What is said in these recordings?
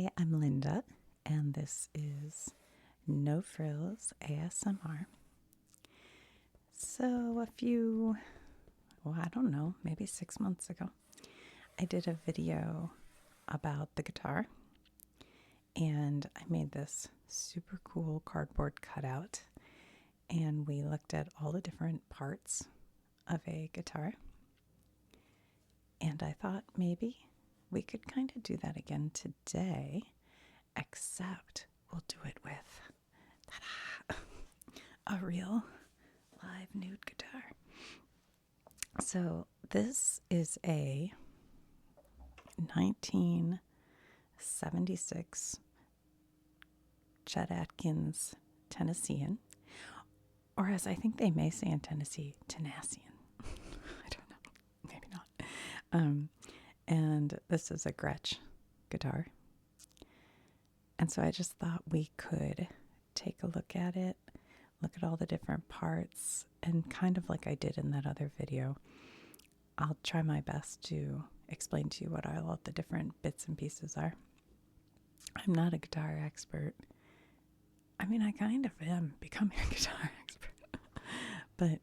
Hi, I'm Linda, and this is No Frills ASMR. So, I don't know, maybe 6 months ago, I did a video about the guitar, and I made this super cool cardboard cutout, and we looked at all the different parts of a guitar, and I thought maybe we could kind of do that again today, except we'll do it with a real live nude guitar. So this is a 1976 Chet Atkins Tennessean, or as I think they may say in Tennessee, Tennessean. I don't know, maybe not. And this is a Gretsch guitar. And so I just thought we could take a look at it, look at all the different parts, and kind of like I did in that other video, I'll try my best to explain to you what all the different bits and pieces are. I'm not a guitar expert. I mean, I kind of am becoming a guitar expert, but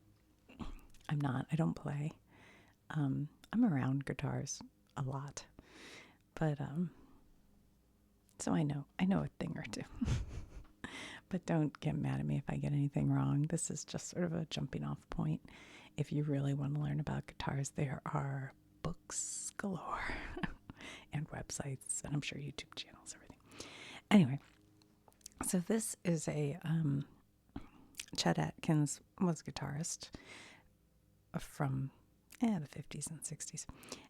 I'm not. I don't play. I'm around guitars a lot, but so I know a thing or two. But don't get mad at me if I get anything wrong. This is just sort of a jumping off point. If you really want to learn about guitars, there are books galore and websites, and I'm sure YouTube channels, everything. Anyway, so this is a Chet Atkins was a guitarist from the 50s and 60s,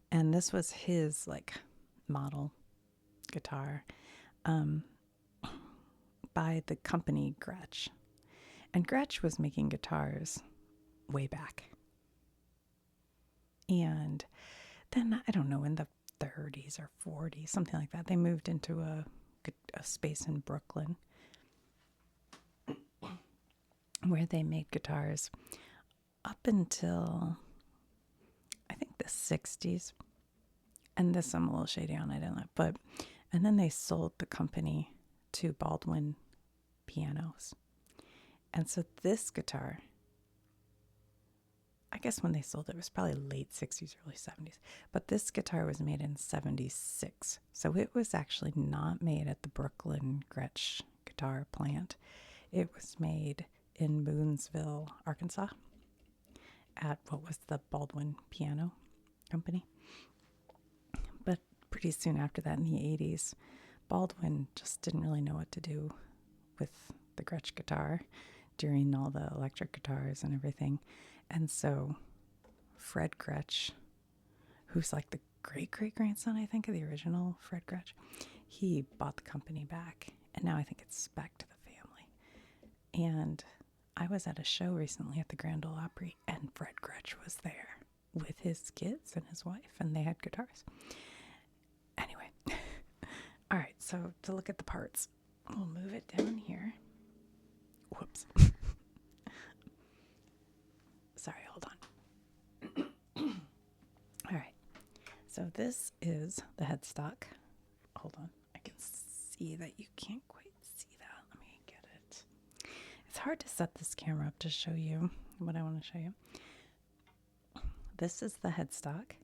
and this was his like model guitar by the company Gretsch. And Gretsch was making guitars way back. And then, I don't know, in the 30s or 40s, something like that, they moved into a space in Brooklyn where they made guitars up until, I think, the 60s. And this I'm a little shady on, I didn't like, but, and then they sold the company to Baldwin Pianos. And so this guitar, I guess when they sold it was probably late 60s, early 70s. But this guitar was made in 76. So it was actually not made at the Brooklyn Gretsch guitar plant. It was made in Boonesville, Arkansas, at what was the Baldwin Piano Company. But pretty soon after that, in the 80s, Baldwin just didn't really know what to do with the Gretsch guitar during all the electric guitars and everything. And so Fred Gretsch, who's like the great-great-grandson, I think, of the original Fred Gretsch, he bought the company back. And now I think it's back to the family. And I was at a show recently at the Grand Ole Opry, and Fred Gretsch was there with his kids and his wife, and they had guitars. Anyway, all right, so to look at the parts, we'll move it down here. Whoops. Sorry, hold on. All right, so this is the headstock. Hold on, I can see that you can't quite see that. Let me get it. It's hard to set this camera up to show you what I want to show you. This is the headstock.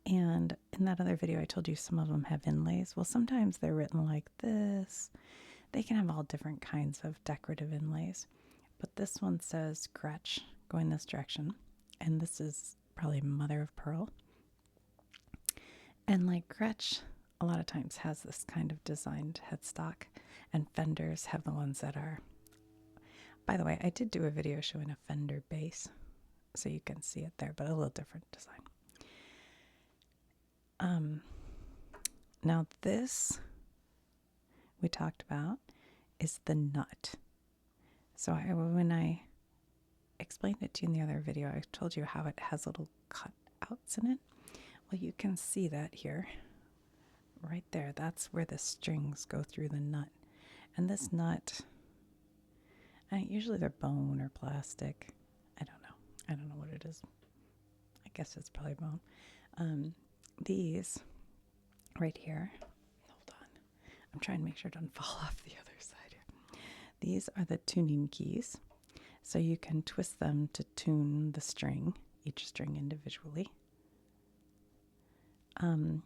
And in that other video, I told you some of them have inlays. Well, sometimes they're written like this. They can have all different kinds of decorative inlays. But this one says Gretsch, going this direction. And this is probably mother of pearl. And like Gretsch, a lot of times has this kind of designed headstock. And Fenders have the ones that are... By the way, I did do a video showing a Fender bass, so you can see it there, but a little different design. Now this we talked about is the nut. So when I explained it to you in the other video, I told you how it has little cutouts in it. Well, you can see that here, right there. That's where the strings go through the nut. And this nut, usually they're bone or plastic. I don't know what it is. I guess it's probably bone. These right here, hold on, I'm trying to make sure it doesn't fall off the other side here. These are the tuning keys. So you can twist them to tune the string, each string individually. In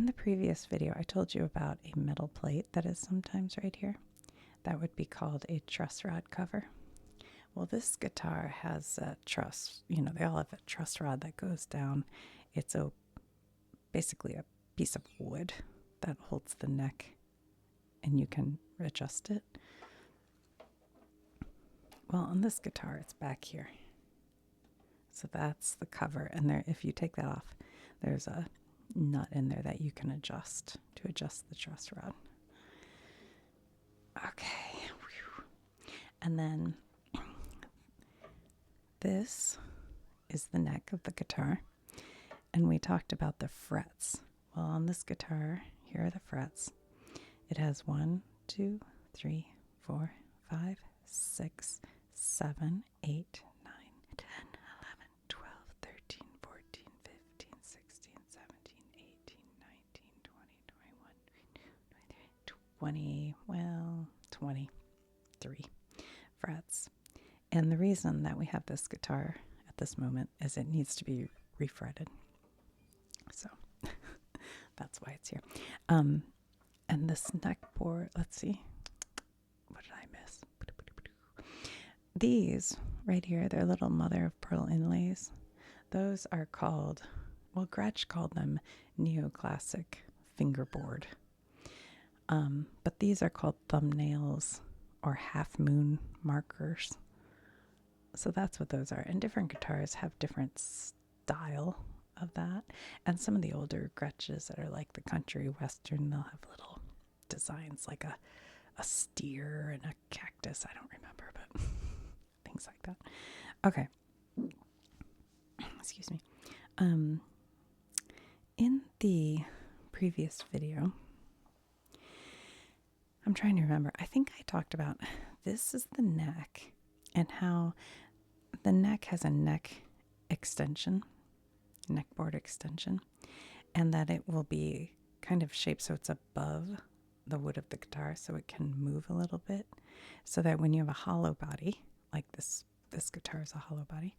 the previous video, I told you about a metal plate that is sometimes right here. That would be called a truss rod cover. Well, this guitar has a truss. You know, they all have a truss rod that goes down. It's basically a piece of wood that holds the neck, and you can adjust it. Well, on this guitar, it's back here. So that's the cover, and there, if you take that off, there's a nut in there that you can adjust to adjust the truss rod. Okay. And then this is the neck of the guitar, and we talked about the frets. Well, on this guitar, here are the frets. It has 1, 2, 3, 4, 5, 6, 7, 8, 9, 10, 11, 12, 13, 14, 15, 16, 17, 18, 19, 20, 21, 22, 23, 23 frets. And the reason that we have this guitar at this moment is it needs to be refretted. So that's why it's here. And this neck board, let's see. What did I miss? These right here, they're little mother of pearl inlays. Those are called, well, Gretsch called them neoclassic fingerboard. But these are called thumbnails or half moon markers. So that's what those are. And different guitars have different style of that. And some of the older Gretsches that are like the country western, they'll have little designs like a steer and a cactus. I don't remember, but things like that. Okay. Excuse me. In the previous video, I'm trying to remember. I think I talked about this is the neck and how the neck has a neck extension, neck board extension, and that it will be kind of shaped so it's above the wood of the guitar so it can move a little bit, so that when you have a hollow body, like this guitar is a hollow body,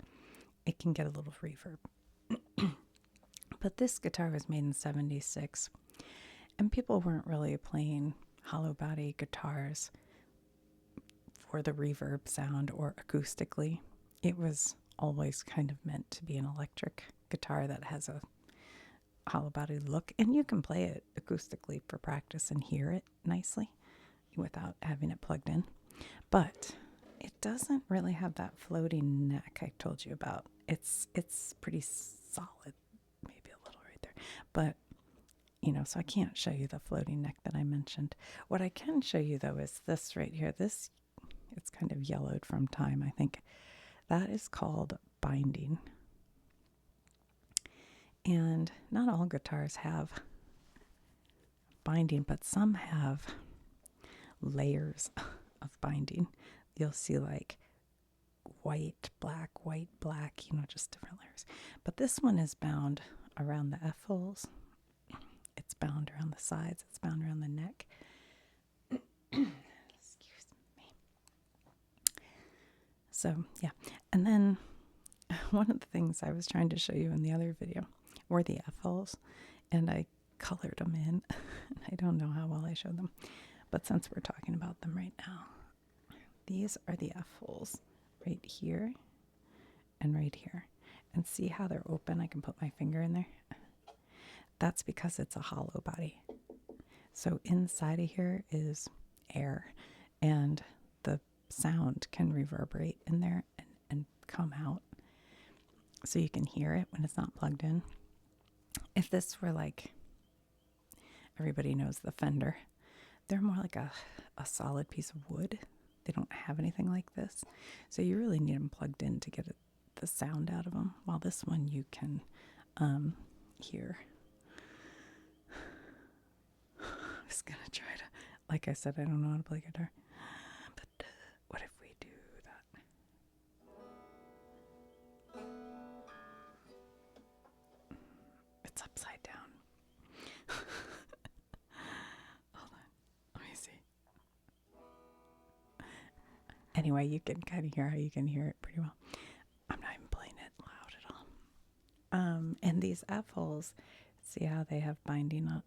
it can get a little reverb. But this guitar was made in '76, and people weren't really playing hollow body guitars for the reverb sound or acoustically. It was always kind of meant to be an electric guitar that has a hollow body look, and you can play it acoustically for practice and hear it nicely without having it plugged in. But it doesn't really have that floating neck I told you about. It's pretty solid, maybe a little right there. But you know, so I can't show you the floating neck that I mentioned. What I can show you though is this right here. This, it's kind of yellowed from time, I think. That is called binding. And not all guitars have binding, but some have layers of binding. You'll see like white, black, you know, just different layers. But this one is bound around the F-holes. It's bound around the sides. It's bound around the neck. Excuse me. So, yeah. And then one of the things I was trying to show you in the other video were the F-holes, and I colored them in. I don't know how well I showed them, but since we're talking about them right now, these are the F-holes right here and right here. And see how they're open? I can put my finger in there. That's because it's a hollow body. So inside of here is air, and the sound can reverberate in there and come out. So you can hear it when it's not plugged in. If this were like, everybody knows the Fender, they're more like a solid piece of wood. They don't have anything like this. So you really need them plugged in to get the sound out of them. While this one you can hear. I was going to try to, like I said, I don't know how to play guitar. But what if we do that? It's upside down. Hold on. anyway, you can kind of hear how you can hear it pretty well. I'm not even playing it loud at all. And these F-holes, see how they have binding on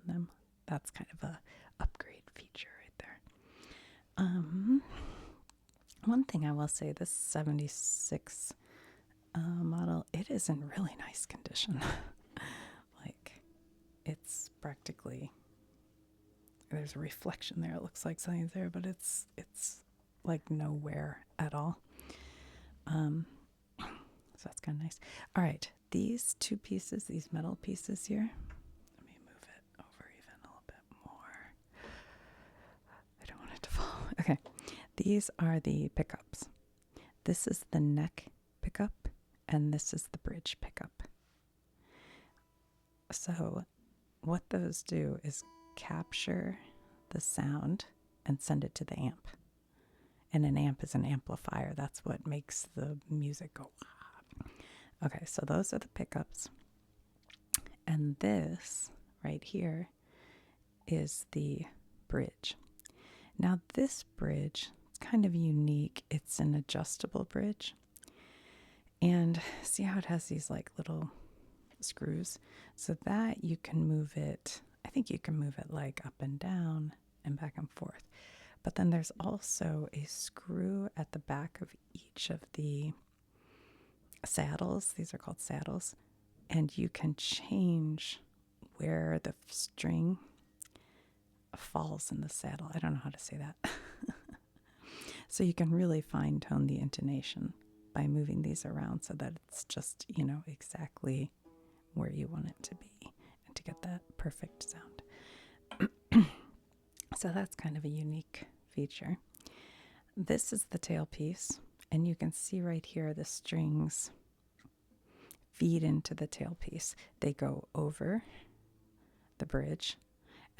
them? That's kind of a upgrade feature right there. One thing I will say, this 76 model, it is in really nice condition. Like, it's practically, there's a reflection there. It looks like something's there, but it's like nowhere at all. So that's kind of nice. All right, these two pieces, these metal pieces here, let me move it over even a little bit more. I don't want it to fall. Okay, these are the pickups. This is the neck pickup, and this is the bridge pickup. So what those do is capture the sound and send it to the amp. And an amp is an amplifier. That's what makes the music go. Okay, so those are the pickups. And this right here is the bridge. Now this bridge, it's kind of unique. It's an adjustable bridge. And see how it has these like little screws? So that you can move it, I think you can move it like up and down and back and forth. But then there's also a screw at the back of each of the saddles. These are called saddles. And you can change where the string falls in the saddle. I don't know how to say that. So you can really fine tone the intonation by moving these around so that it's just, you know, exactly where you want it to be and to get that perfect sound. So that's kind of a unique feature. This is the tailpiece, and you can see right here the strings feed into the tailpiece. They go over the bridge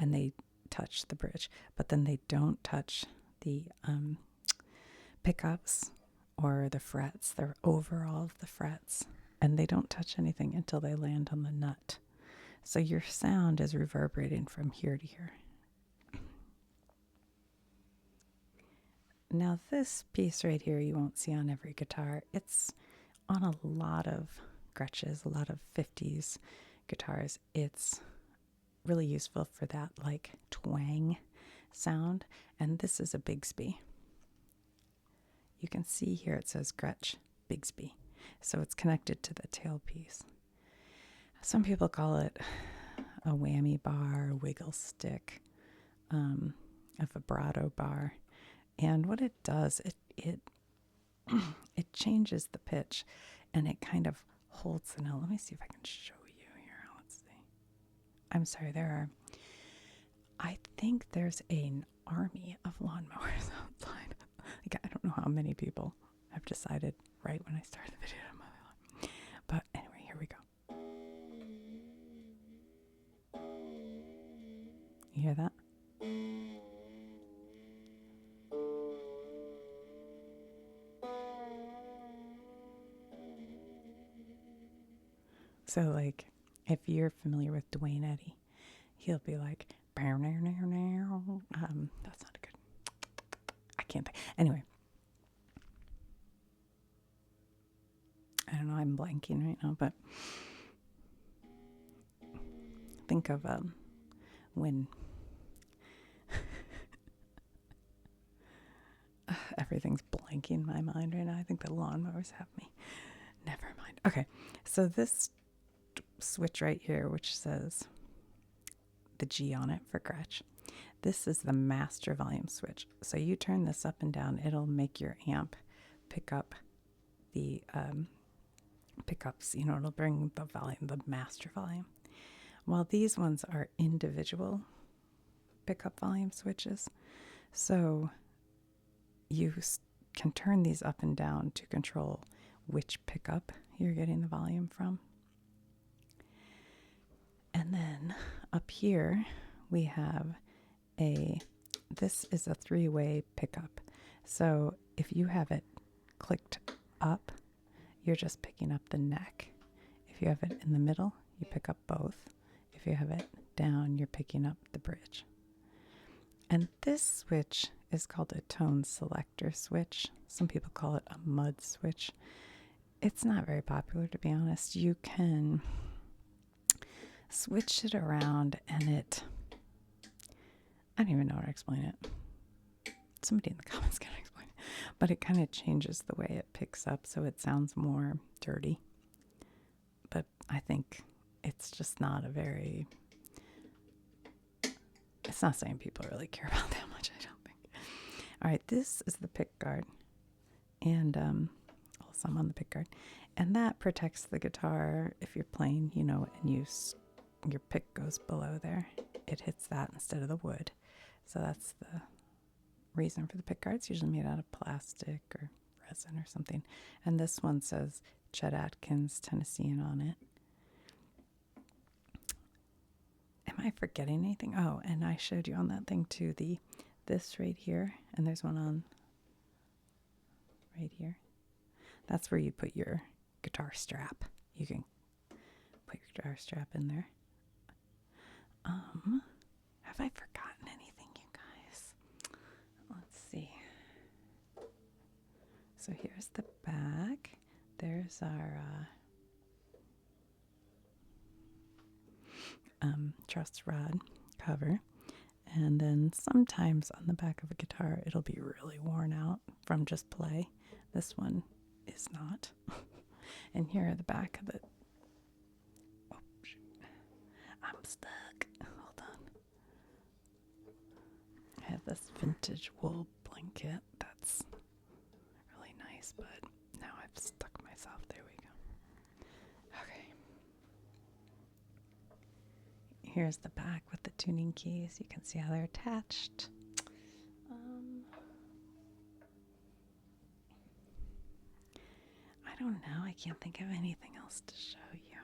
and they touch the bridge, but then they don't touch the pickups or the frets. They're over all of the frets, and they don't touch anything until they land on the nut. So your sound is reverberating from here to here. Now this piece right here you won't see on every guitar. It's on a lot of Gretsches, a lot of 50s guitars. It's really useful for that like twang sound. And this is a Bigsby. You can see here it says Gretsch Bigsby. So it's connected to the tailpiece. Some people call it a whammy bar, a wiggle stick, a vibrato bar. And what it does, it changes the pitch, and it kind of holds the note. Let me see if I can show you here. Let's see. I'm sorry, I think there's an army of lawnmowers outside. Like, I don't know how many people have decided right when I started the video to mow the lawn. But anyway, here we go. You hear that? So, like, if you're familiar with Dwayne Eddy, he'll be like, that's not a good, I can't think. Anyway, I don't know, I'm blanking right now, but think of when everything's blanking my mind right now. I think the lawnmowers have me. Never mind. Okay, so this switch right here, which says the G on it for Gretsch, this is the master volume switch. So you turn this up and down, it'll make your amp pick up the pickups, you know, it'll bring the volume, the master volume. While these ones are individual pickup volume switches, so you can turn these up and down to control which pickup you're getting the volume from. And then up here we have this is a 3-way pickup. So if you have it clicked up, you're just picking up the neck. If you have it in the middle, you pick up both. If you have it down, you're picking up the bridge. And this switch is called a tone selector switch. Some people call it a mud switch. It's not very popular, to be honest. You can switch it around and I don't even know how to explain it. Somebody in the comments can explain it. But it kind of changes the way it picks up so it sounds more dirty. But I think it's just not it's not saying people really care about that much, I don't think. All right, this is the pick guard. And some on the pick guard. And that protects the guitar if you're playing, and your pick goes below there. It hits that instead of the wood. So that's the reason for the pick guard. It's usually made out of plastic or resin or something. And this one says Chet Atkins Tennessean on it. Am I forgetting anything? Oh, and I showed you on that thing too, this right here, and there's one on right here. That's where you put your guitar strap. You can put your guitar strap in there. Have I forgotten anything, you guys? Let's see. So here's the back. There's our truss rod cover. And then sometimes on the back of a guitar, it'll be really worn out from just play. This one is not. And here are the back of it. Oh, shoot. I'm stuck. Hold on. I have this vintage wool blanket that's really nice, but now I've stuck myself. There we go. Okay. Here's the back with the tuning keys. You can see how they're attached. I don't know. I can't think of anything else to show you.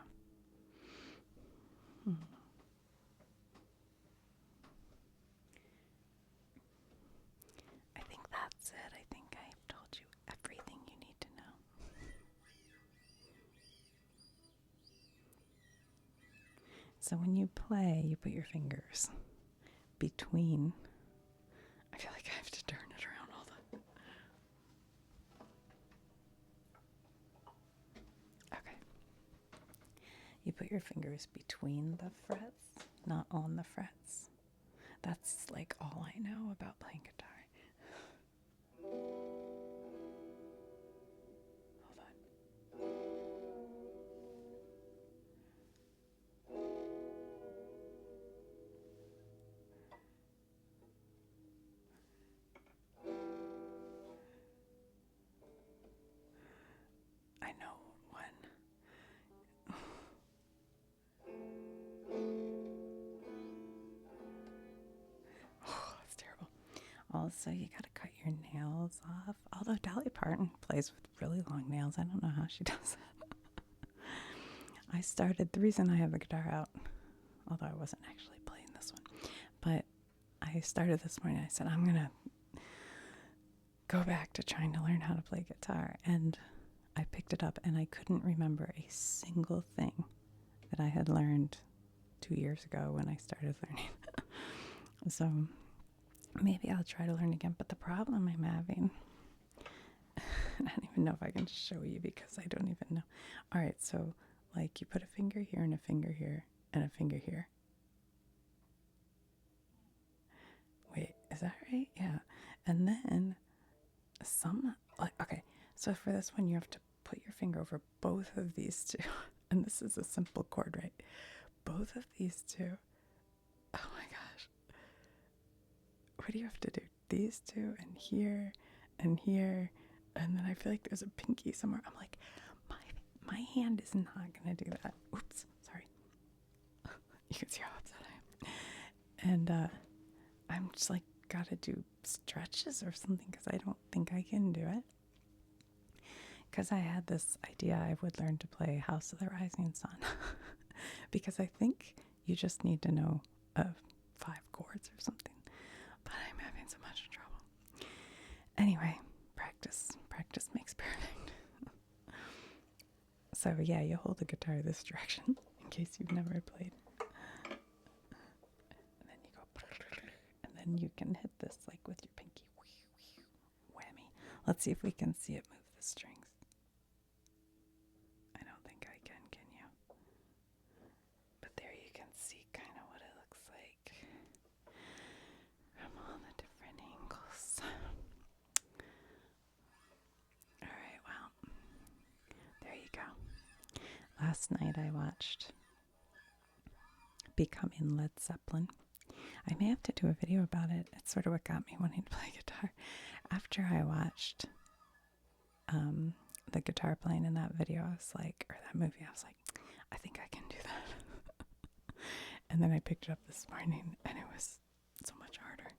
I think that's it. I think I've told you everything you need to know. So when you play, you put your fingers between. I feel like I have to turn it around all the. Okay. You put your fingers between the frets, not on the frets. That's like all I know about playing guitar. Hold on. I know one. Oh, that's terrible. Also, you gotta cut your nails off. Although Dolly Parton plays with really long nails. I don't know how she does that. The reason I have the guitar out, although I wasn't actually playing this one, but I started this morning. I said, I'm gonna go back to trying to learn how to play guitar. And I picked it up and I couldn't remember a single thing that I had learned 2 years ago when I started learning. So maybe I'll try to learn again. But the problem I'm having, I don't even know if I can show you because I don't even know. All right, so like you put a finger here and a finger here and a finger here. Wait, is that right? Yeah. And then okay, so for this one, you have to put your finger over both of these two. And this is a simple chord, right? Both of these two. Oh my gosh. What do you have to do? These two and here and here. And then I feel like there's a pinky somewhere. I'm like, my hand is not going to do that. Oops, sorry. You can see how upset I am. And I'm just like, got to do stretches or something because I don't think I can do it. Because I had this idea I would learn to play House of the Rising Sun. Because I think you just need to know 5 chords or something. But I'm having so much trouble. Anyway, practice makes perfect. So yeah, you hold the guitar this direction in case you've never played. And then you go, and then you can hit this like with your pinky. Let's see if we can see it move the strings. I don't think I can you? But there you can see kind of what it looks like from all the different angles. Alright, well, there you go. Last night I watched Becoming Led Zeppelin. I may have to do a video about it. It's sort of what got me wanting to play guitar. After I watched the guitar playing in that video, I was like, or that movie, I was like, I think I can do that. And then I picked it up this morning and it was so much harder.